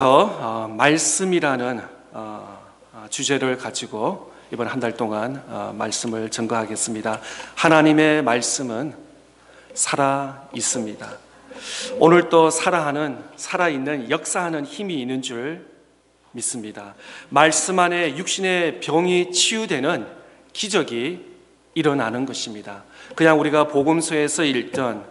말씀이라는 주제를 가지고 이번 한 달 동안 말씀을 전거하겠습니다. 하나님의 말씀은 살아 있습니다. 오늘 또 살아있는 역사하는 힘이 있는 줄 믿습니다. 말씀 안에 육신의 병이 치유되는 기적이 일어나는 것입니다. 그냥 우리가 복음서에서 읽던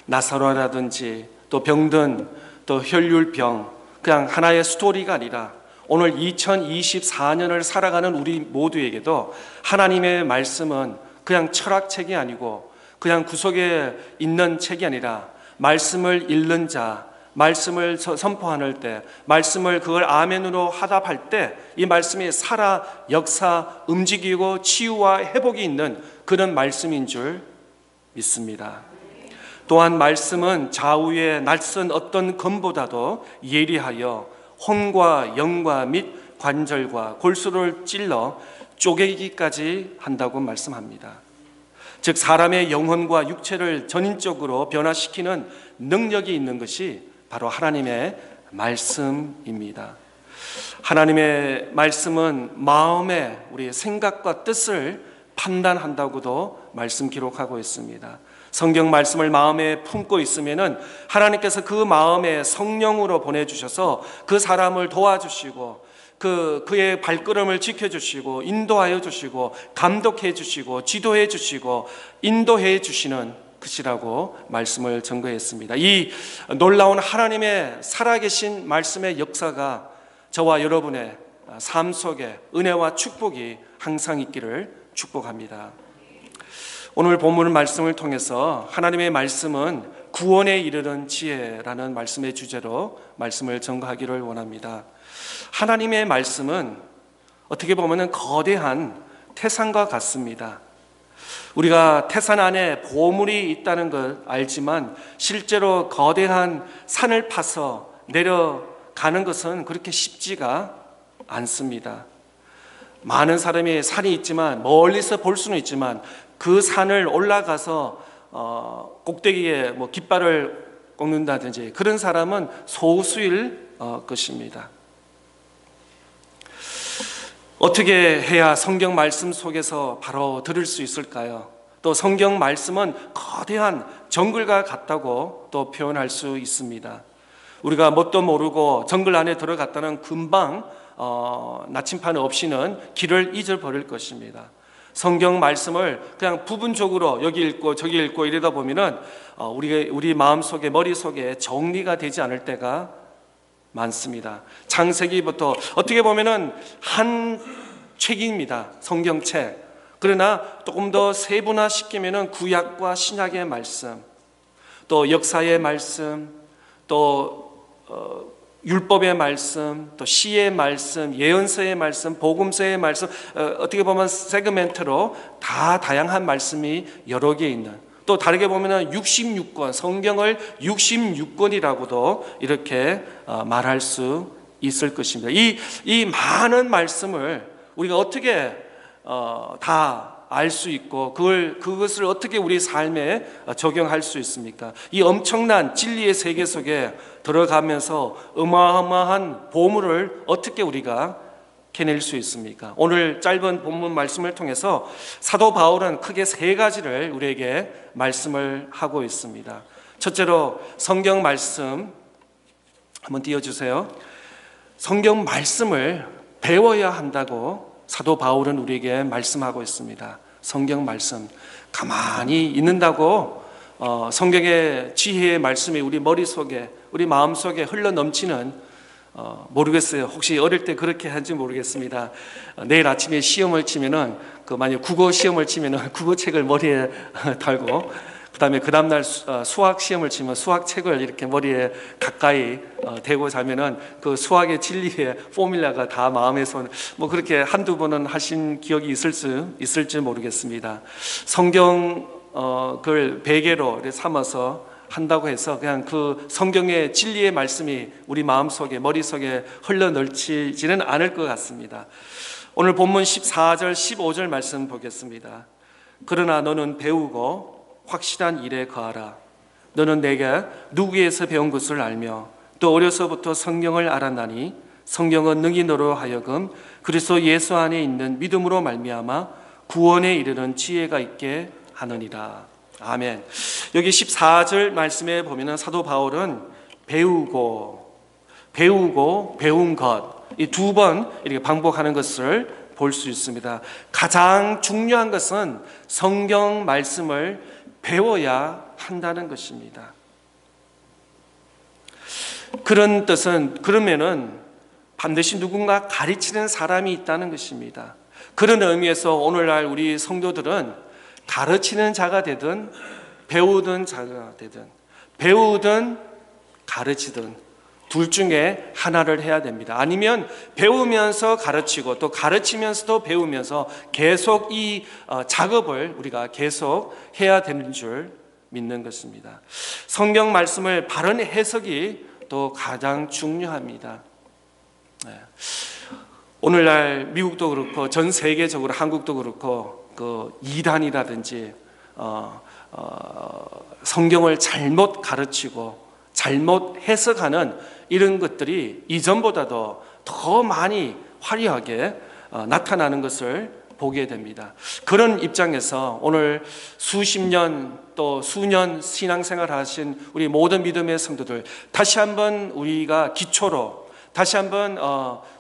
나사로라든지 또 병든 또 혈류병, 그냥 하나의 스토리가 아니라 오늘 2024년을 살아가는 우리 모두에게도 하나님의 말씀은 그냥 철학책이 아니고 그냥 구석에 있는 책이 아니라 말씀을 읽는 자, 말씀을 선포하는 때, 말씀을 그걸 아멘으로 화답할 때 이 말씀이 살아 역사 움직이고 치유와 회복이 있는 그런 말씀인 줄 믿습니다. 또한 말씀은 좌우의 낯선 어떤 검보다도 예리하여 혼과 영과 및 관절과 골수를 찔러 쪼개기까지 한다고 말씀합니다. 즉 사람의 영혼과 육체를 전인적으로 변화시키는 능력이 있는 것이 바로 하나님의 말씀입니다. 하나님의 말씀은 마음의 우리의 생각과 뜻을 판단한다고도 말씀 기록하고 있습니다. 성경 말씀을 마음에 품고 있으면은 하나님께서 그 마음에 성령으로 보내주셔서 그 사람을 도와주시고 그의 발걸음을 지켜주시고 인도하여 주시고 감독해 주시고 지도해 주시고 인도해 주시는 것이라고 말씀을 전거했습니다. 이 놀라운 하나님의 살아계신 말씀의 역사가 저와 여러분의 삶 속에 은혜와 축복이 항상 있기를 축복합니다. 오늘 본문 말씀을 통해서 하나님의 말씀은 구원에 이르는 지혜라는 말씀의 주제로 말씀을 전거하기를 원합니다. 하나님의 말씀은 어떻게 보면 거대한 태산과 같습니다. 우리가 태산 안에 보물이 있다는 걸 알지만 실제로 거대한 산을 파서 내려가는 것은 그렇게 쉽지가 않습니다. 많은 사람이 산이 있지만 멀리서 볼 수는 있지만 그 산을 올라가서 꼭대기에 깃발을 꽂는다든지 그런 사람은 소수일 것입니다. 어떻게 해야 성경 말씀 속에서 바로 들을 수 있을까요? 또 성경 말씀은 거대한 정글과 같다고 또 표현할 수 있습니다. 우리가 뭣도 모르고 정글 안에 들어갔다는 금방 나침판 없이는 길을 잊어버릴 것입니다. 성경 말씀을 그냥 부분적으로 여기 읽고 저기 읽고 이러다 보면은 우리 마음속에 머릿속에 정리가 되지 않을 때가 많습니다. 창세기부터 어떻게 보면은 한 책입니다. 성경책. 그러나 조금 더 세분화시키면은 구약과 신약의 말씀, 또 역사의 말씀, 또 율법의 말씀, 또 시의 말씀, 예언서의 말씀, 복음서의 말씀, 어떻게 보면 세그멘트로 다 다양한 말씀이 여러 개 있는, 또 다르게 보면 66권, 성경을 66권이라고도 이렇게 말할 수 있을 것입니다. 이 많은 말씀을 우리가 어떻게 다 알 수 있고 그것을 어떻게 우리 삶에 적용할 수 있습니까? 이 엄청난 진리의 세계 속에 들어가면서 어마어마한 보물을 어떻게 우리가 캐낼 수 있습니까? 오늘 짧은 본문 말씀을 통해서 사도 바울은 크게 세 가지를 우리에게 말씀을 하고 있습니다. 첫째로 성경 말씀 한번 띄워주세요. 성경 말씀을 배워야 한다고 사도 바울은 우리에게 말씀하고 있습니다. 성경 말씀 가만히 있는다고 성경의 지혜의 말씀이 우리 머릿속에 우리 마음속에 흘러넘치는 모르겠어요. 혹시 어릴 때 그렇게 한지 모르겠습니다. 내일 아침에 시험을 치면은 만약 국어 시험을 치면은 국어책을 머리에 달고 그다음에 그 다음날 수학 시험을 치면 수학책을 이렇게 머리에 가까이 대고 자면은 그 수학의 진리의 포뮬라가 다 마음에서 그렇게 한두 번은 하신 기억이 있을지 모르겠습니다. 성경 그걸 베개로 삼아서 한다고 해서 그냥 그 성경의 진리의 말씀이 우리 마음속에 머릿속에 흘러넘치지는 않을 것 같습니다. 오늘 본문 14절 15절 말씀 보겠습니다. 그러나 너는 배우고 확실한 일에 거하라. 너는 내게 누구에서 배운 것을 알며 또 어려서부터 성경을 알았나니 성경은 능히 너로 하여금 그리스도 예수 안에 있는 믿음으로 말미암아 구원에 이르는 지혜가 있게 하느니라. 아멘. 여기 14절 말씀에 보면은 사도 바울은 배우고 배운 것, 이 두 번 이렇게 반복하는 것을 볼 수 있습니다. 가장 중요한 것은 성경 말씀을 배워야 한다는 것입니다. 그런 뜻은 그러면은 반드시 누군가 가르치는 사람이 있다는 것입니다. 그런 의미에서 오늘날 우리 성도들은 가르치는 자가 되든 배우든 자가 되든 배우든 가르치든 둘 중에 하나를 해야 됩니다. 아니면 배우면서 가르치고 또 가르치면서도 배우면서 계속 이 작업을 우리가 계속 해야 되는 줄 믿는 것입니다. 성경 말씀을 바른 해석이 또 가장 중요합니다. 오늘날 미국도 그렇고 전 세계적으로 한국도 그렇고 그 이단이라든지 성경을 잘못 가르치고 잘못 해석하는 이런 것들이 이전보다도 더 많이 화려하게 나타나는 것을 보게 됩니다. 그런 입장에서 오늘 수십 년 또 수년 신앙생활 하신 우리 모든 믿음의 성도들, 다시 한번 우리가 기초로 다시 한번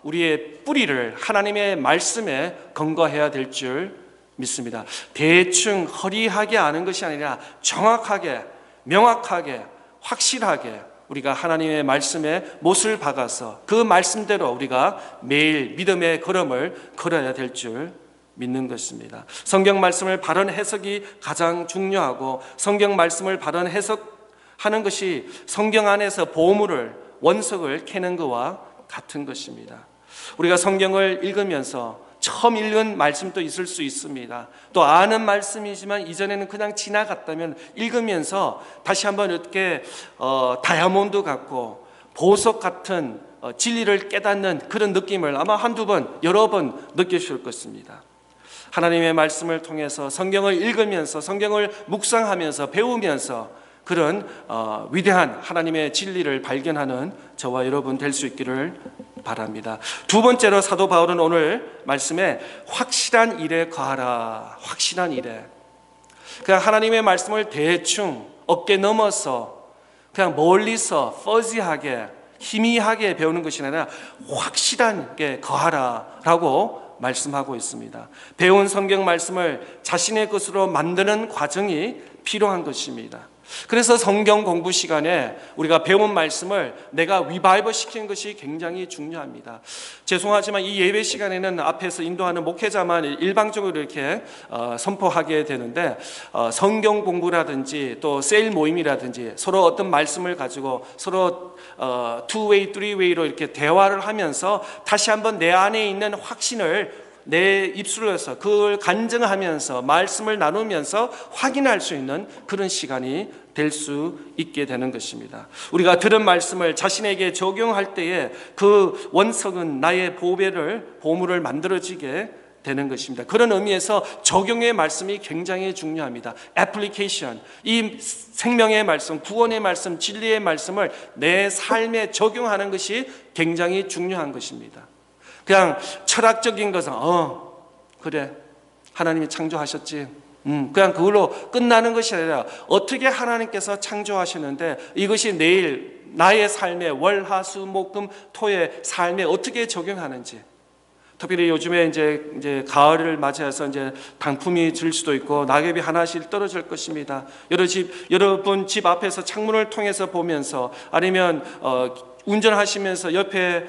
우리의 뿌리를 하나님의 말씀에 근거해야 될 줄 믿습니다. 대충 허리하게 아는 것이 아니라 정확하게, 명확하게, 확실하게 우리가 하나님의 말씀에 못을 박아서 그 말씀대로 우리가 매일 믿음의 걸음을 걸어야 될 줄 믿는 것입니다. 성경 말씀을 바른 해석이 가장 중요하고 성경 말씀을 바른 해석하는 것이 성경 안에서 보물을 원석을 캐는 것과 같은 것입니다. 우리가 성경을 읽으면서 처음 읽은 말씀도 있을 수 있습니다. 또 아는 말씀이지만 이전에는 그냥 지나갔다면 읽으면서 다시 한번 이렇게 다이아몬드 같고 보석 같은 진리를 깨닫는 그런 느낌을 아마 한두 번, 여러 번 느끼실 것입니다. 하나님의 말씀을 통해서 성경을 읽으면서 성경을 묵상하면서 배우면서 그런 위대한 하나님의 진리를 발견하는 저와 여러분 될 수 있기를 바랍니다. 두 번째로 사도 바울은 오늘 말씀에 확실한 일에 거하라. 확실한 일에. 그냥 하나님의 말씀을 대충 어깨 넘어서 그냥 멀리서 퍼지하게 희미하게 배우는 것이 아니라 확실한 게 거하라라고 말씀하고 있습니다. 배운 성경 말씀을 자신의 것으로 만드는 과정이 필요한 것입니다. 그래서 성경 공부 시간에 우리가 배운 말씀을 내가 리바이벌 시키는 것이 굉장히 중요합니다. 죄송하지만 이 예배 시간에는 앞에서 인도하는 목회자만 일방적으로 이렇게 선포하게 되는데 성경 공부라든지 또 셀 모임이라든지 서로 어떤 말씀을 가지고 서로 two-way, three-way로 이렇게 대화를 하면서 다시 한번 내 안에 있는 확신을 내 입술로서 그걸 간증하면서 말씀을 나누면서 확인할 수 있는 그런 시간이 될 수 있게 되는 것입니다. 우리가 들은 말씀을 자신에게 적용할 때에 그 원석은 나의 보물을 만들어지게 되는 것입니다. 그런 의미에서 적용의 말씀이 굉장히 중요합니다. 애플리케이션, 이 생명의 말씀, 구원의 말씀, 진리의 말씀을 내 삶에 적용하는 것이 굉장히 중요한 것입니다. 그냥 철학적인 것은 그래 하나님이 창조하셨지 그냥 그걸로 끝나는 것이 아니라 어떻게 하나님께서 창조하시는데 이것이 내일 나의 삶에 월화수목금토의 삶에 어떻게 적용하는지, 특별히 요즘에 이제 가을을 맞이해서 이제 단풍이 질 수도 있고 낙엽이 하나씩 떨어질 것입니다. 여러분 집 앞에서 창문을 통해서 보면서 아니면 운전하시면서 옆에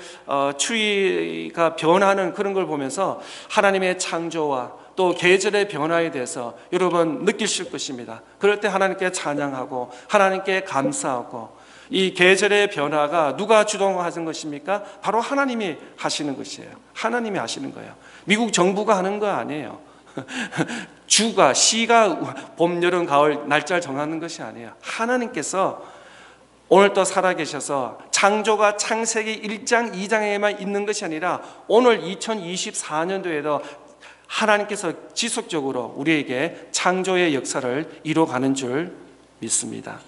추위가 변하는 그런 걸 보면서 하나님의 창조와 또 계절의 변화에 대해서 여러분 느끼실 것입니다. 그럴 때 하나님께 찬양하고 하나님께 감사하고, 이 계절의 변화가 누가 주동하는 것입니까? 바로 하나님이 하시는 것이에요. 하나님이 하시는 거예요. 미국 정부가 하는 거 아니에요. 시가 봄, 여름, 가을 날짜를 정하는 것이 아니에요. 하나님께서 오늘 또 살아계셔서 창조가 창세기 1장 2장에만 있는 것이 아니라 오늘 2024년도에도 하나님께서 지속적으로 우리에게 창조의 역사를 이루어가는 줄 믿습니다.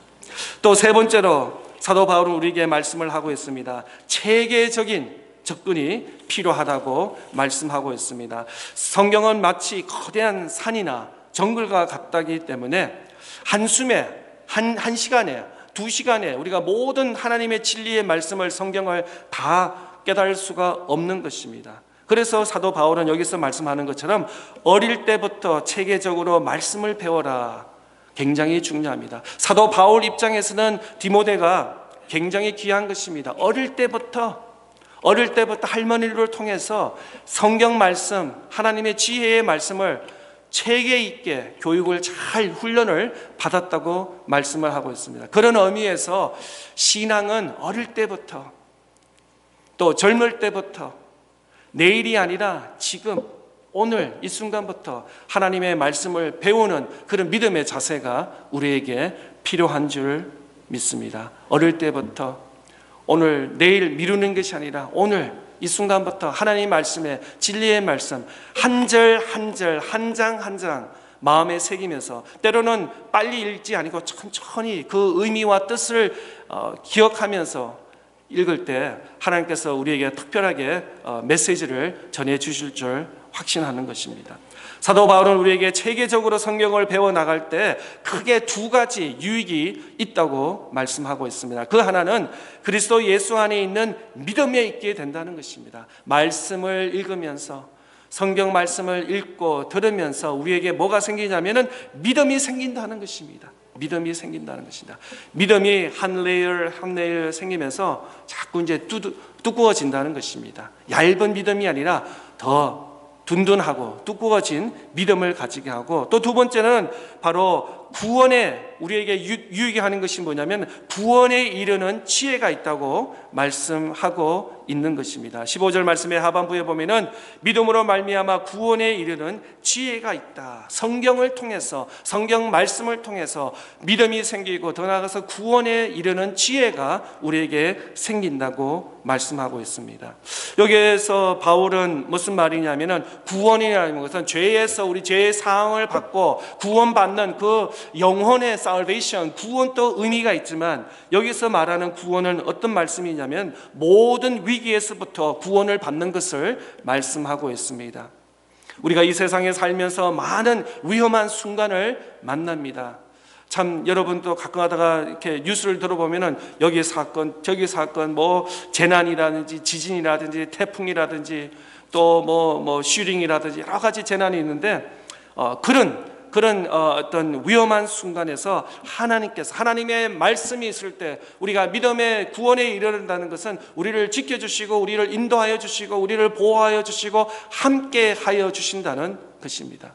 또 세 번째로 사도 바울은 우리에게 말씀을 하고 있습니다. 체계적인 접근이 필요하다고 말씀하고 있습니다. 성경은 마치 거대한 산이나 정글과 같다기 때문에 한숨에 한 시간에 2시간에 우리가 모든 하나님의 진리의 말씀을 성경을 다 깨달을 수가 없는 것입니다. 그래서 사도 바울은 여기서 말씀하는 것처럼 어릴 때부터 체계적으로 말씀을 배워라. 굉장히 중요합니다. 사도 바울 입장에서는 디모데가 굉장히 귀한 것입니다. 어릴 때부터 할머니를 통해서 성경 말씀, 하나님의 지혜의 말씀을 체계 있게 교육을 잘 훈련을 받았다고 말씀을 하고 있습니다. 그런 의미에서 신앙은 어릴 때부터 또 젊을 때부터 내일이 아니라 지금 오늘 이 순간부터 하나님의 말씀을 배우는 그런 믿음의 자세가 우리에게 필요한 줄 믿습니다. 어릴 때부터 오늘 내일 미루는 것이 아니라 오늘 이 순간부터 하나님의 말씀에 진리의 말씀 한 절 한 절 한 장 한 장 마음에 새기면서 때로는 빨리 읽지 아니고 천천히 그 의미와 뜻을 기억하면서 읽을 때 하나님께서 우리에게 특별하게 메시지를 전해 주실 줄 확신하는 것입니다. 사도 바울은 우리에게 체계적으로 성경을 배워나갈 때 크게 2가지 유익이 있다고 말씀하고 있습니다. 그 하나는 그리스도 예수 안에 있는 믿음에 있게 된다는 것입니다. 말씀을 읽으면서 성경 말씀을 읽고 들으면서 우리에게 뭐가 생기냐면은 믿음이 생긴다는 것입니다. 믿음이 생긴다는 것입니다. 믿음이 한 레이어 생기면서 자꾸 이제 두꺼워진다는 것입니다. 얇은 믿음이 아니라 더 둔둔하고 두꺼워진 믿음을 가지게 하고 또 2번째는 바로 구원에 우리에게 유익이 하는 것이 뭐냐면 구원에 이르는 지혜가 있다고 말씀하고 있는 것입니다. 15절 말씀의 하반부에 보면은 믿음으로 말미암아 구원에 이르는 지혜가 있다. 성경을 통해서 성경 말씀을 통해서 믿음이 생기고 더 나아가서 구원에 이르는 지혜가 우리에게 생긴다고 말씀하고 있습니다. 여기에서 바울은 무슨 말이냐면은 구원이라는 것은 죄에서 우리 죄의 사함을 받고 구원받는 그 영혼의 salvation, 구원도 의미가 있지만 여기서 말하는 구원은 어떤 말씀이냐면 모든 위기에서부터 구원을 받는 것을 말씀하고 있습니다. 우리가 이 세상에 살면서 많은 위험한 순간을 만납니다. 참 여러분도 가끔 하다가 이렇게 뉴스를 들어보면은 여기 사건 저기 사건 뭐 재난이라든지 지진이라든지 태풍이라든지 또 뭐 슈링이라든지 여러 가지 재난이 있는데 그런 어떤 위험한 순간에서 하나님께서 하나님의 말씀이 있을 때 우리가 믿음의 구원에 이르는다는 것은 우리를 지켜주시고 우리를 인도하여 주시고 우리를 보호하여 주시고 함께하여 주신다는 것입니다.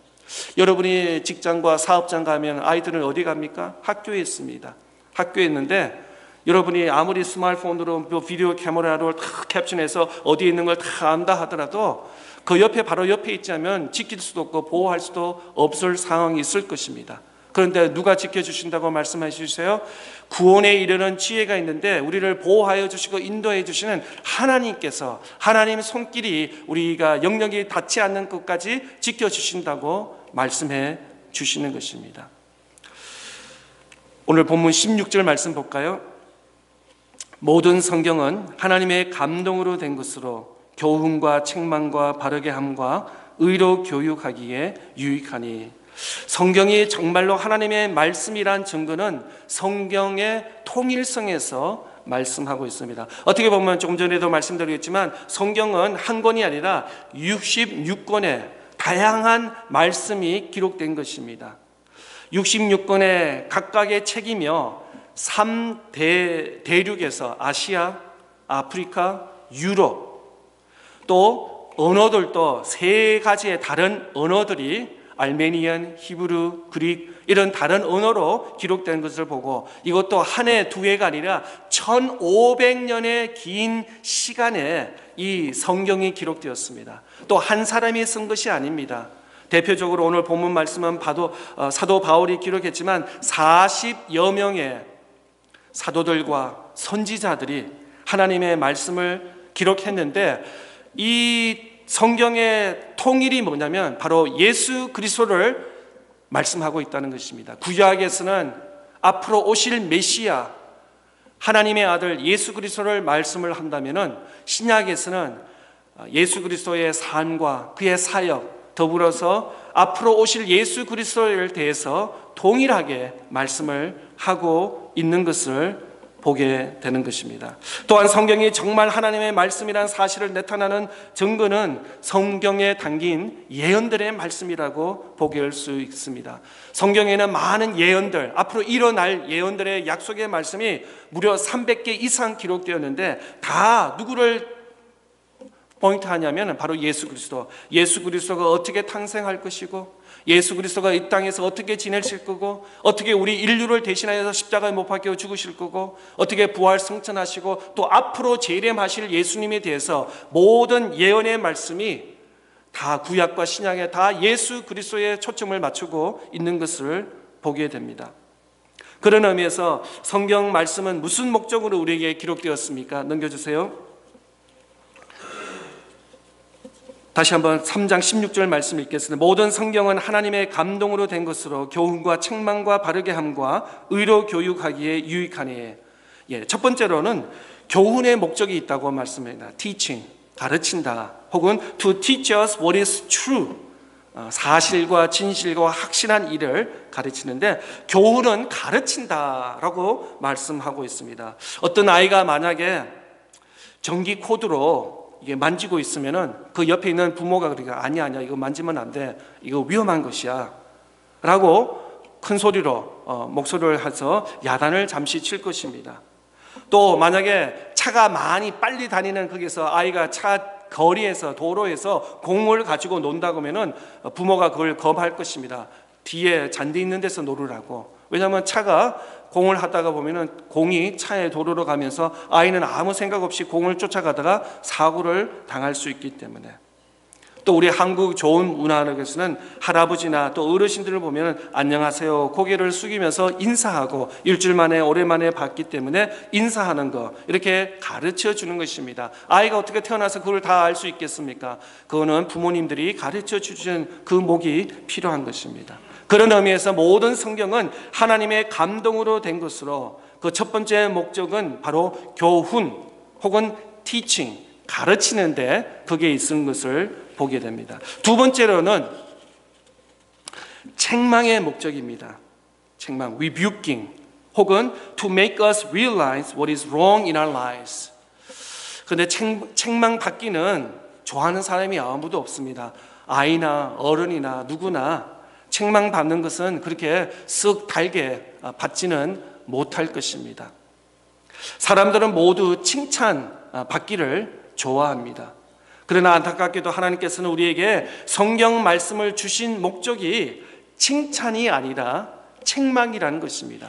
여러분이 직장과 사업장 가면 아이들은 어디 갑니까? 학교에 있습니다. 학교에 있는데 여러분이 아무리 스마트폰으로 비디오 카메라로 다 캡처해서 어디에 있는 걸 다 안다 하더라도 그 옆에 바로 옆에 있지 않으면 지킬 수도 없고 보호할 수도 없을 상황이 있을 것입니다. 그런데 누가 지켜주신다고 말씀해 주세요? 구원에 이르는 지혜가 있는데 우리를 보호하여 주시고 인도해 주시는 하나님께서 하나님 손길이 우리가 영역이 닿지 않는 것까지 지켜주신다고 말씀해 주시는 것입니다. 오늘 본문 16절 말씀 볼까요? 모든 성경은 하나님의 감동으로 된 것으로 교훈과 책망과 바르게 함과 의로 교육하기에 유익하니 성경이 정말로 하나님의 말씀이란 증거는 성경의 통일성에서 말씀하고 있습니다. 어떻게 보면 조금 전에도 말씀드렸지만 성경은 한 권이 아니라 66권의 다양한 말씀이 기록된 것입니다. 66권의 각각의 책이며 3대륙에서 아시아, 아프리카, 유럽 또 언어들도 3가지의 다른 언어들이 알메니안, 히브리, 그릭 이런 다른 언어로 기록된 것을 보고 이것도 한 해, 2해가 아니라 1500년의 긴 시간에 이 성경이 기록되었습니다. 또 한 사람이 쓴 것이 아닙니다. 대표적으로 오늘 본문 말씀은 사도 바울이 기록했지만 40여 명의 사도들과 선지자들이 하나님의 말씀을 기록했는데 이 성경의 통일이 뭐냐면 바로 예수 그리스도를 말씀하고 있다는 것입니다. 구약에서는 앞으로 오실 메시아 하나님의 아들 예수 그리스도를 말씀을 한다면은 신약에서는 예수 그리스도의 삶과 그의 사역, 더불어서 앞으로 오실 예수 그리스도에 대해서 동일하게 말씀을 하고 있는 것을 보게 되는 것입니다. 또한 성경이 정말 하나님의 말씀이라는 사실을 나타나는 증거는 성경에 담긴 예언들의 말씀이라고 보게 할 수 있습니다. 성경에는 많은 예언들, 앞으로 일어날 예언들의 약속의 말씀이 무려 300개 이상 기록되었는데 다 누구를 포인트 하냐면 바로 예수 그리스도. 예수 그리스도가 어떻게 탄생할 것이고, 예수 그리스도가 이 땅에서 어떻게 지내실 거고, 어떻게 우리 인류를 대신하여서 십자가에 못 박혀 죽으실 거고, 어떻게 부활 승천하시고, 또 앞으로 재림하실 예수님에 대해서 모든 예언의 말씀이 다 구약과 신약에 다 예수 그리스도에 초점을 맞추고 있는 것을 보게 됩니다. 그런 의미에서 성경 말씀은 무슨 목적으로 우리에게 기록되었습니까? 넘겨주세요. 다시 한번 3장 16절 말씀 읽겠습니다. 모든 성경은 하나님의 감동으로 된 것으로 교훈과 책망과 바르게 함과 의로 교육하기에 유익하니. 첫 번째로는 교훈의 목적이 있다고 말씀합니다. teaching, 가르친다. 혹은 to teach us what is true, 사실과 진실과 확실한 일을 가르치는데, 교훈은 가르친다라고 말씀하고 있습니다. 어떤 아이가 만약에 전기 코드로 이게 만지고 있으면은 그 옆에 있는 부모가 그러니까 아니야 이거 만지면 안 돼, 이거 위험한 것이야 라고 큰 소리로 목소리를 해서 야단을 잠시 칠 것입니다. 또 만약에 차가 많이 빨리 다니는 거기서 아이가 차 거리에서 도로에서 공을 가지고 논다고 하면은 부모가 그걸 검할 것입니다. 뒤에 잔디 있는 데서 놀으라고. 왜냐하면 차가 공을 하다가 보면은 공이 차에 도로로 가면서 아이는 아무 생각 없이 공을 쫓아가다가 사고를 당할 수 있기 때문에. 또 우리 한국 좋은 문화에서는 할아버지나 또 어르신들을 보면 안녕하세요 고개를 숙이면서 인사하고 일주일 만에 오랜만에 봤기 때문에 인사하는 거 이렇게 가르쳐 주는 것입니다. 아이가 어떻게 태어나서 그걸 다 알 수 있겠습니까? 그거는 부모님들이 가르쳐 주시는 그 목이 필요한 것입니다. 그런 의미에서 모든 성경은 하나님의 감동으로 된 것으로 그 첫 번째 목적은 바로 교훈 혹은 teaching, 가르치는데 그게 있는 것을 보게 됩니다. 두 번째로는 책망의 목적입니다. 책망, rebuking, 혹은 to make us realize what is wrong in our lives. 그런데 책망 받기는 좋아하는 사람이 아무도 없습니다. 아이나 어른이나 누구나 책망 받는 것은 그렇게 쓱 달게 받지는 못할 것입니다. 사람들은 모두 칭찬 받기를 좋아합니다. 그러나 안타깝게도 하나님께서는 우리에게 성경 말씀을 주신 목적이 칭찬이 아니라 책망이라는 것입니다.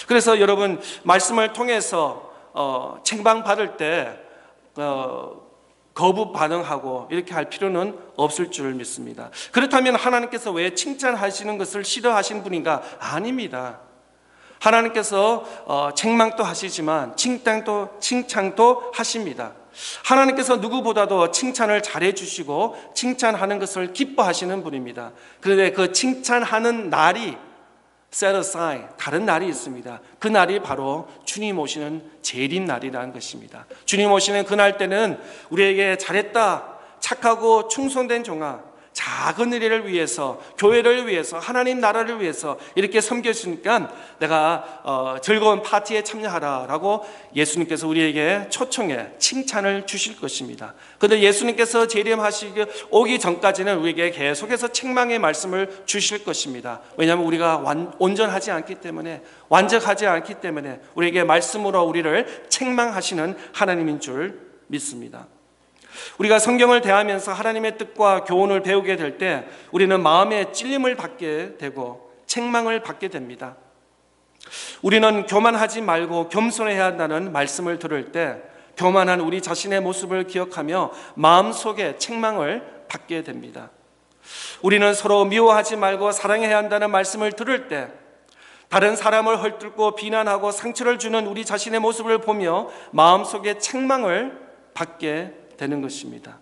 그래서 여러분 말씀을 통해서 책망 받을 때 거부 반응하고 이렇게 할 필요는 없을 줄 믿습니다. 그렇다면 하나님께서 왜 칭찬하시는 것을 싫어하시는 분인가? 아닙니다. 하나님께서 책망도 하시지만 칭찬도 하십니다. 하나님께서 누구보다도 칭찬을 잘해 주시고 칭찬하는 것을 기뻐하시는 분입니다. 그런데 그 칭찬하는 날이 set aside, 다른 날이 있습니다. 그 날이 바로 주님 오시는 재림 날이라는 것입니다. 주님 오시는 그날 때는 우리에게 잘했다, 착하고 충성된 종아, 작은 일을 위해서, 교회를 위해서, 하나님 나라를 위해서 이렇게 섬겼으니까 내가 즐거운 파티에 참여하라 라고 예수님께서 우리에게 초청해 칭찬을 주실 것입니다. 그런데 예수님께서 재림하시기 오기 전까지는 우리에게 계속해서 책망의 말씀을 주실 것입니다. 왜냐하면 우리가 온전하지 않기 때문에, 완전하지 않기 때문에 우리에게 말씀으로 우리를 책망하시는 하나님인 줄 믿습니다. 우리가 성경을 대하면서 하나님의 뜻과 교훈을 배우게 될 때 우리는 마음에 찔림을 받게 되고 책망을 받게 됩니다. 우리는 교만하지 말고 겸손해야 한다는 말씀을 들을 때 교만한 우리 자신의 모습을 기억하며 마음속에 책망을 받게 됩니다. 우리는 서로 미워하지 말고 사랑해야 한다는 말씀을 들을 때 다른 사람을 헐뜯고 비난하고 상처를 주는 우리 자신의 모습을 보며 마음속에 책망을 받게 되는 것입니다.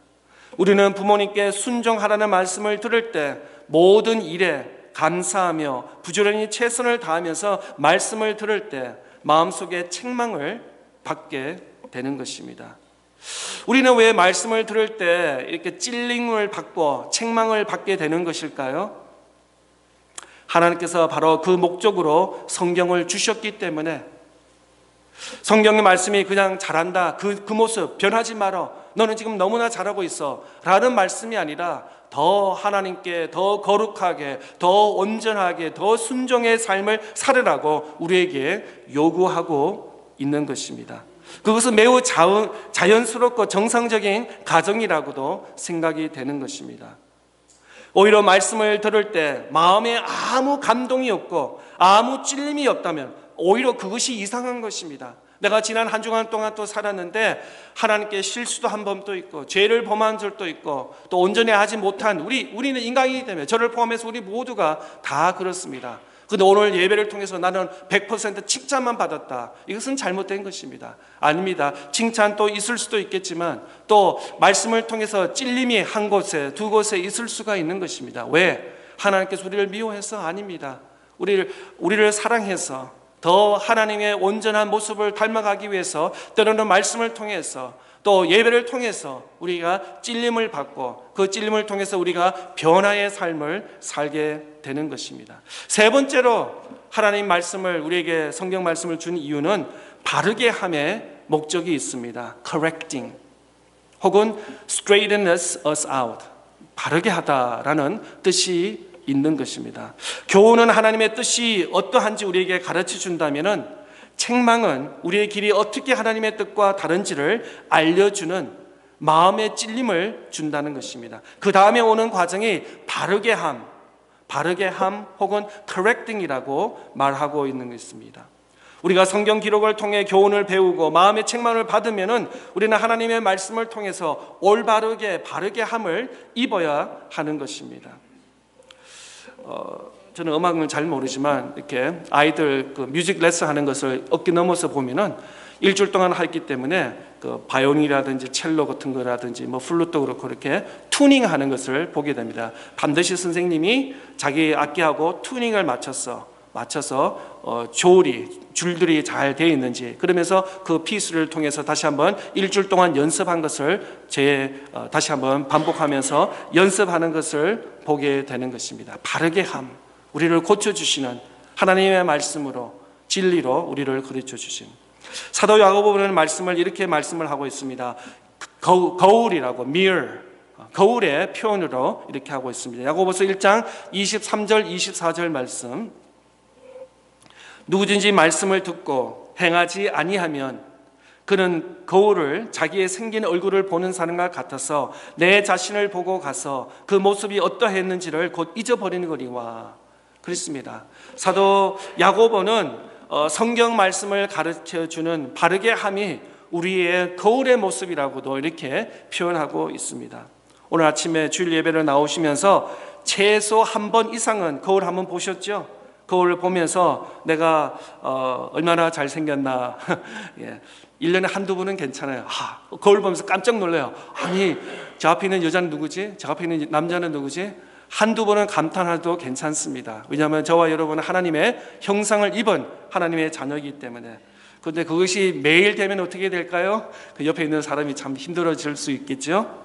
우리는 부모님께 순종하라는 말씀을 들을 때 모든 일에 감사하며 부지런히 최선을 다하면서 말씀을 들을 때 마음속에 책망을 받게 되는 것입니다. 우리는 왜 말씀을 들을 때 이렇게 찔림을 받고 책망을 받게 되는 것일까요? 하나님께서 바로 그 목적으로 성경을 주셨기 때문에, 성경의 말씀이 그냥 잘한다, 그 모습 변하지 마라, 너는 지금 너무나 잘하고 있어 라는 말씀이 아니라 더 하나님께 더 거룩하게, 더 온전하게, 더 순종의 삶을 살으라고 우리에게 요구하고 있는 것입니다. 그것은 매우 자연스럽고 정상적인 과정이라고도 생각이 되는 것입니다. 오히려 말씀을 들을 때 마음에 아무 감동이 없고 아무 찔림이 없다면 오히려 그것이 이상한 것입니다. 내가 지난 한 주간 동안 또 살았는데 하나님께 실수도 한 번도 있고 죄를 범한 적도 있고 또 온전히 하지 못한 우리는 인간이기 때문에, 저를 포함해서 우리 모두가 다 그렇습니다. 근데 오늘 예배를 통해서 나는 100% 칭찬만 받았다, 이것은 잘못된 것입니다. 아닙니다. 칭찬 또 있을 수도 있겠지만 또 말씀을 통해서 찔림이 한 곳에 두 곳에 있을 수가 있는 것입니다. 왜? 하나님께서 우리를 미워해서? 아닙니다. 우리를 사랑해서 더 하나님의 온전한 모습을 닮아가기 위해서 때로는 말씀을 통해서 또 예배를 통해서 우리가 찔림을 받고 그 찔림을 통해서 우리가 변화의 삶을 살게 되는 것입니다. 세 번째로 하나님 말씀을, 우리에게 성경 말씀을 준 이유는 바르게 함의 목적이 있습니다. correcting 혹은 straighten us out, 바르게 하다라는 뜻이 있는 것입니다. 교훈은 하나님의 뜻이 어떠한지 우리에게 가르쳐 준다면은, 책망은 우리의 길이 어떻게 하나님의 뜻과 다른지를 알려주는 마음의 찔림을 준다는 것입니다. 그 다음에 오는 과정이 바르게 함 혹은 correcting이라고 말하고 있는 것입니다. 우리가 성경 기록을 통해 교훈을 배우고 마음의 책망을 받으면은 우리는 하나님의 말씀을 통해서 올바르게 바르게 함을 입어야 하는 것입니다. 저는 음악을 잘 모르지만 이렇게 아이들 그 뮤직 레슨 하는 것을 어깨 넘어서 보면은 일주일 동안 했기 때문에 그 바이올린이라든지 첼로 같은 거라든지 뭐 플루트도 그렇고 이렇게 튜닝하는 것을 보게 됩니다. 반드시 선생님이 자기 악기하고 튜닝을 맞춰서 줄들이 잘 되어 있는지, 그러면서 그 피스를 통해서 다시 한번 일주일 동안 연습한 것을 다시 한번 반복하면서 연습하는 것을 보게 되는 것입니다. 바르게 함, 우리를 고쳐주시는 하나님의 말씀으로, 진리로 우리를 가르쳐 주신 사도 야고보는 말씀을 이렇게 말씀을 하고 있습니다. 거울이라고, mirror, 거울의 표현으로 이렇게 하고 있습니다. 야고보서 1장 23절 24절 말씀, 누구든지 말씀을 듣고 행하지 아니하면 그는 거울을 자기의 생긴 얼굴을 보는 사람과 같아서 내 자신을 보고 가서 그 모습이 어떠했는지를 곧 잊어버리는 거니와. 그렇습니다. 사도 야고보는 성경 말씀을 가르쳐주는 바르게 함이 우리의 거울의 모습이라고도 이렇게 표현하고 있습니다. 오늘 아침에 주일 예배를 나오시면서 최소 한 번 이상은 거울 한번 보셨죠? 거울을 보면서 내가 얼마나 잘생겼나. 예. 1년에 한두 번은 괜찮아요. 거울 보면서 깜짝 놀라요. 아니, 저 앞에 있는 여자는 누구지? 저 앞에 있는 남자는 누구지? 한두 번은 감탄해도 괜찮습니다. 왜냐하면 저와 여러분은 하나님의 형상을 입은 하나님의 자녀이기 때문에. 그런데 그것이 매일 되면 어떻게 될까요? 그 옆에 있는 사람이 참 힘들어질 수 있겠죠?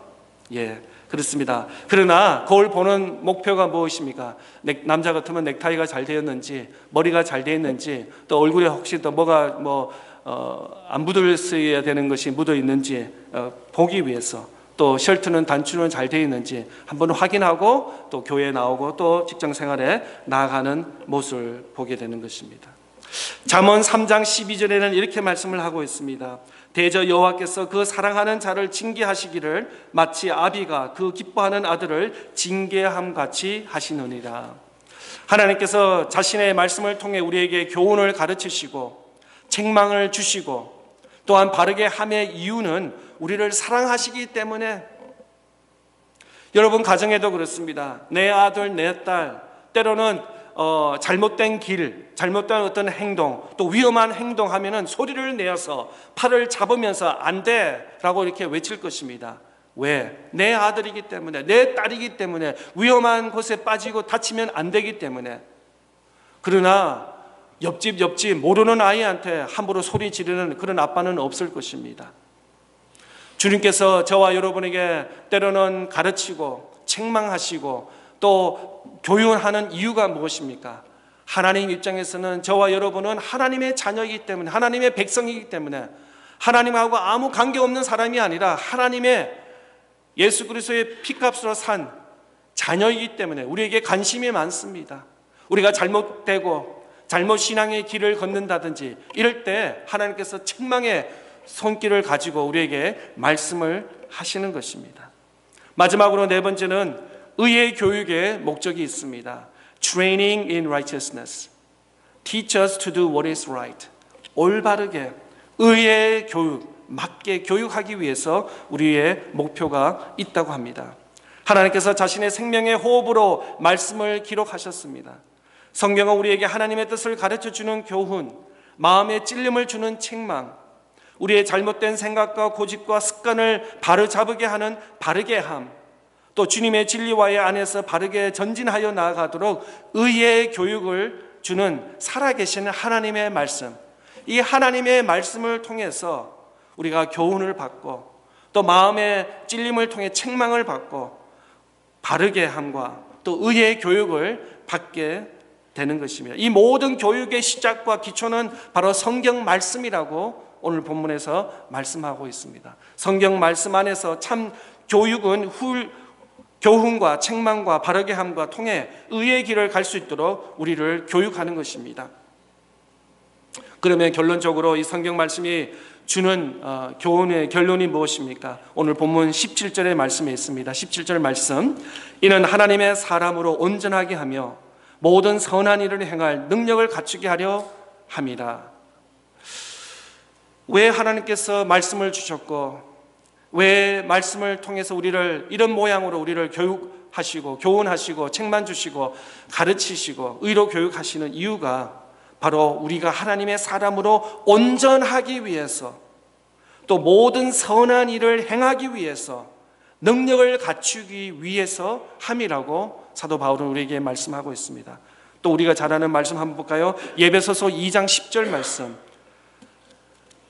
예, 그렇습니다. 그러나 거울 보는 목표가 무엇입니까? 남자 같으면 넥타이가 잘 되었는지, 머리가 잘 되어 있는지, 또 얼굴에 혹시 또 뭐가 안 묻어야 되는 것이 묻어 있는지 보기 위해서, 또 셔츠는 단추는 잘 되어 있는지 한번 확인하고 또 교회에 나오고 또 직장 생활에 나아가는 모습을 보게 되는 것입니다. 잠언 3장 12절에는 이렇게 말씀을 하고 있습니다. 대저 여호와께서 그 사랑하는 자를 징계하시기를 마치 아비가 그 기뻐하는 아들을 징계함같이 하시느니라. 하나님께서 자신의 말씀을 통해 우리에게 교훈을 가르치시고 책망을 주시고 또한 바르게 함의 이유는 우리를 사랑하시기 때문에. 여러분 가정에도 그렇습니다. 내 아들 내 딸 때로는 잘못된 길, 잘못된 어떤 행동, 또 위험한 행동하면은 소리를 내어서 팔을 잡으면서 안 돼라고 이렇게 외칠 것입니다. 왜? 내 아들이기 때문에, 내 딸이기 때문에, 위험한 곳에 빠지고 다치면 안 되기 때문에. 그러나 옆집 모르는 아이한테 함부로 소리 지르는 그런 아빠는 없을 것입니다. 주님께서 저와 여러분에게 때로는 가르치고 책망하시고 또 교훈하는 이유가 무엇입니까? 하나님 입장에서는 저와 여러분은 하나님의 자녀이기 때문에, 하나님의 백성이기 때문에, 하나님하고 아무 관계없는 사람이 아니라 하나님의 예수 그리스도의 피값으로 산 자녀이기 때문에 우리에게 관심이 많습니다. 우리가 잘못되고 잘못 신앙의 길을 걷는다든지 이럴 때 하나님께서 책망의 손길을 가지고 우리에게 말씀을 하시는 것입니다. 마지막으로 네 번째는 의의 교육의 목적이 있습니다. Training in righteousness. Teach us to do what is right. 올바르게 의의 교육, 맞게 교육하기 위해서 우리의 목표가 있다고 합니다. 하나님께서 자신의 생명의 호흡으로 말씀을 기록하셨습니다. 성경은 우리에게 하나님의 뜻을 가르쳐주는 교훈, 마음의 찔림을 주는 책망, 우리의 잘못된 생각과 고집과 습관을 바로잡게 하는 바르게 함, 또 주님의 진리와의 안에서 바르게 전진하여 나아가도록 의의 교육을 주는 살아계시는 하나님의 말씀, 이 하나님의 말씀을 통해서 우리가 교훈을 받고 또 마음의 찔림을 통해 책망을 받고 바르게 함과 또 의의 교육을 받게 되는 것입니다. 이 모든 교육의 시작과 기초는 바로 성경 말씀이라고 오늘 본문에서 말씀하고 있습니다. 성경 말씀 안에서 참 교육은 교훈과 책망과 바르게 함과 통해 의의 길을 갈 수 있도록 우리를 교육하는 것입니다. 그러면 결론적으로 이 성경 말씀이 주는 교훈의 결론이 무엇입니까? 오늘 본문 17절의 말씀에 있습니다. 17절 말씀, 이는 하나님의 사람으로 온전하게 하며 모든 선한 일을 행할 능력을 갖추게 하려 함이라. 왜 하나님께서 말씀을 주셨고 왜 말씀을 통해서 우리를 이런 모양으로 우리를 교육하시고 교훈하시고 책만 주시고 가르치시고 의로 교육하시는 이유가 바로 우리가 하나님의 사람으로 온전하기 위해서 또 모든 선한 일을 행하기 위해서 능력을 갖추기 위해서 함이라고 사도 바울은 우리에게 말씀하고 있습니다. 또 우리가 잘 아는 말씀 한번 볼까요? 에베소서 2장 10절 말씀,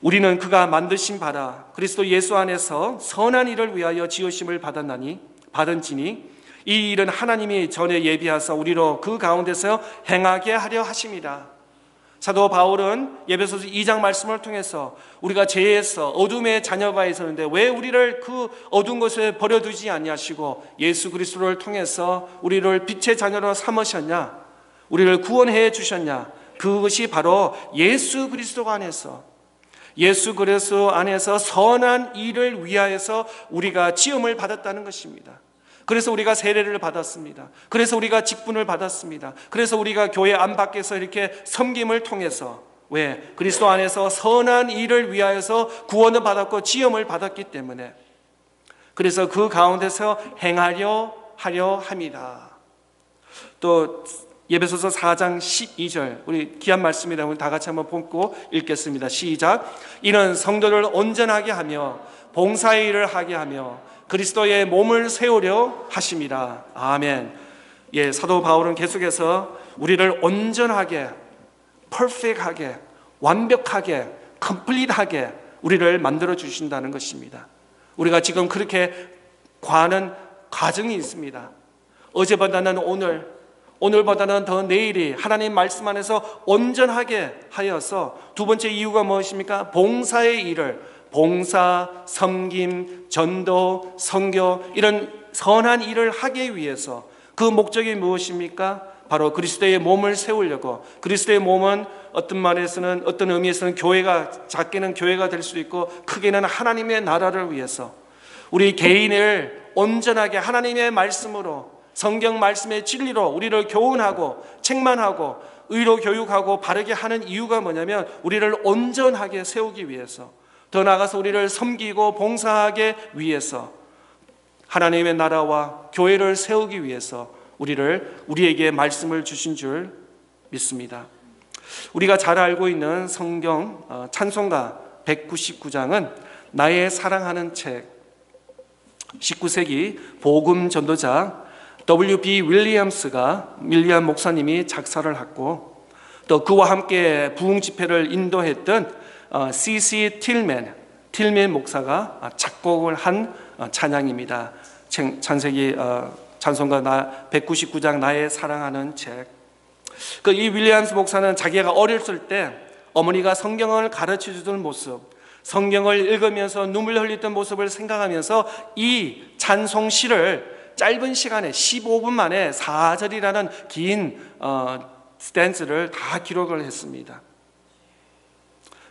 우리는 그가 만드신 바라 그리스도 예수 안에서 선한 일을 위하여 지으심을 받은지니 이 일은 하나님이 전에 예비하사 우리로 그 가운데서 행하게 하려 하심이라. 사도 바울은 에베소서 2장 말씀을 통해서 우리가 죄에서 어둠의 자녀가 있었는데 왜 우리를 그 어두운 곳에 버려두지 아니하시고 예수 그리스도를 통해서 우리를 빛의 자녀로 삼으셨냐, 우리를 구원해 주셨냐, 그것이 바로 예수 그리스도 안에서 선한 일을 위하여서 우리가 지음을 받았다는 것입니다. 그래서 우리가 세례를 받았습니다. 그래서 우리가 직분을 받았습니다. 그래서 우리가 교회 안 밖에서 이렇게 섬김을 통해서 왜? 그리스도 안에서 선한 일을 위하여서 구원을 받았고 지음을 받았기 때문에 그래서 그 가운데서 행하려 하려 함이다. 또 에베소서 4장 12절 우리 귀한 말씀이라 우리 다 같이 한번 보고 읽겠습니다. 시작. 이는 성도를 온전하게 하며 봉사의 일을 하게 하며 그리스도의 몸을 세우려 하심이라. 아멘. 예, 사도 바울은 계속해서 우리를 온전하게, 퍼펙트하게, 완벽하게, 컴플리트하게 우리를 만들어 주신다는 것입니다. 우리가 지금 그렇게 가는 과정이 있습니다. 어제보다는 오늘보다는 더 내일이 하나님 말씀 안에서 온전하게 하여서 두 번째 이유가 무엇입니까? 봉사의 일을 봉사, 섬김, 전도, 선교 이런 선한 일을 하기 위해서 그 목적이 무엇입니까? 바로 그리스도의 몸을 세우려고. 그리스도의 몸은 어떤 말에서는 어떤 의미에서는 교회가 작게는 교회가 될 수 있고 크게는 하나님의 나라를 위해서 우리 개인을 온전하게 하나님의 말씀으로 성경 말씀의 진리로 우리를 교훈하고 책만하고 의로 교육하고 바르게 하는 이유가 뭐냐면 우리를 온전하게 세우기 위해서 더 나아가서 우리를 섬기고 봉사하기 위해서 하나님의 나라와 교회를 세우기 위해서 우리에게 말씀을 주신 줄 믿습니다. 우리가 잘 알고 있는 성경 찬송가 199장은 나의 사랑하는 책 19세기 복음 전도자 W.B. 윌리엄 목사님이 작사를 했고 또 그와 함께 부흥 집회를 인도했던 C.C. 틸맨 목사가 작곡을 한 찬양입니다. 창세기 찬송가 199장 나의 사랑하는 책. 이 윌리엄스 목사는 자기가 어렸을 때 어머니가 성경을 가르쳐 주던 모습, 성경을 읽으면서 눈물 흘리던 모습을 생각하면서 이 찬송시를 짧은 시간에 15분 만에 4절이라는 긴 스탠스를 다 기록을 했습니다.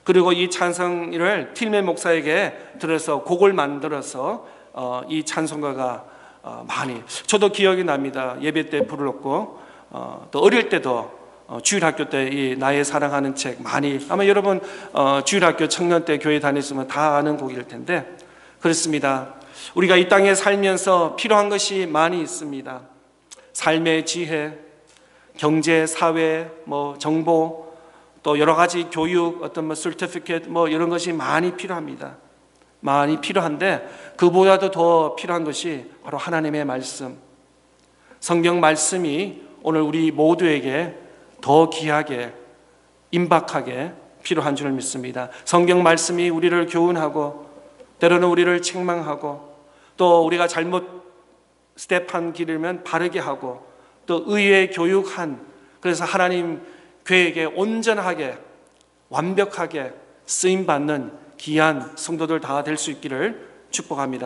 그리고 이 찬송을 틸맨 목사에게 들어서 곡을 만들어서 이 찬송가가 많이, 저도 기억이 납니다. 예배 때 불렀고 또 어릴 때도 주일학교 때 이 나의 사랑하는 책 많이, 아마 여러분 주일학교 청년 때 교회 다녔으면 다 아는 곡일 텐데, 그렇습니다. 우리가 이 땅에 살면서 필요한 것이 많이 있습니다. 삶의 지혜, 경제, 사회, 정보, 또 여러 가지 교육, 어떤 certificate 이런 것이 많이 필요합니다. 많이 필요한데 그보다도 더 필요한 것이 바로 하나님의 말씀, 성경 말씀이 오늘 우리 모두에게 더 귀하게, 임박하게 필요한 줄 믿습니다. 성경 말씀이 우리를 교훈하고 때로는 우리를 책망하고 또 우리가 잘못 스텝한 길이면 바르게 하고 또 의의 교육한, 그래서 하나님 계획에 온전하게 완벽하게 쓰임받는 귀한 성도들 다 될 수 있기를 축복합니다.